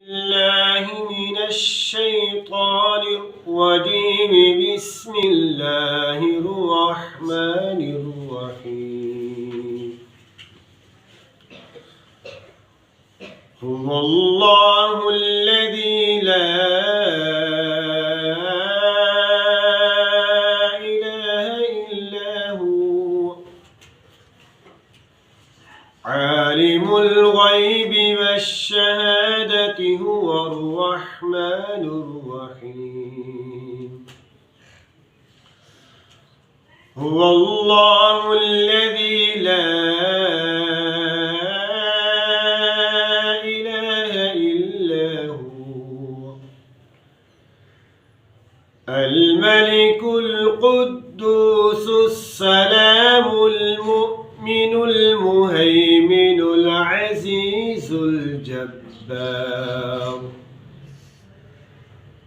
الله من الشيطان الرجيم. بسم الله الرحمن الرحيم. هو الله الذي لا إله إلا هو عالم الغيب والشهادة هو الرحمن الرحيم. هو الله الذي لا إله إلا هو الملك القدوس السلام المؤمن المهيمن العزيز الجبار.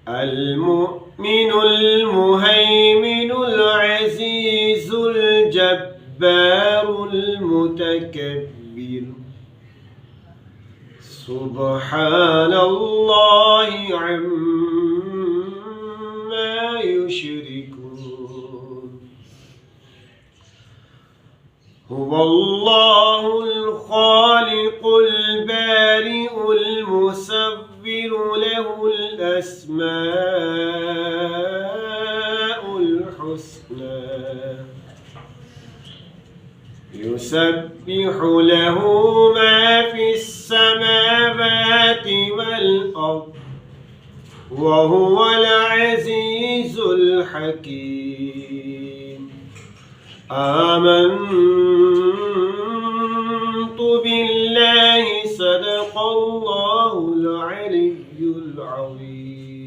المؤمن المهيمن العزيز الجبار المتكبر. سبحان الله عما يشركون. هو الله الخالق البارئ المصور له الأسماء الحسنى. يسبح له ما في السماوات والأرض وهو العزيز الحكيم. آمنت بالله صدق الله العلي العظيم.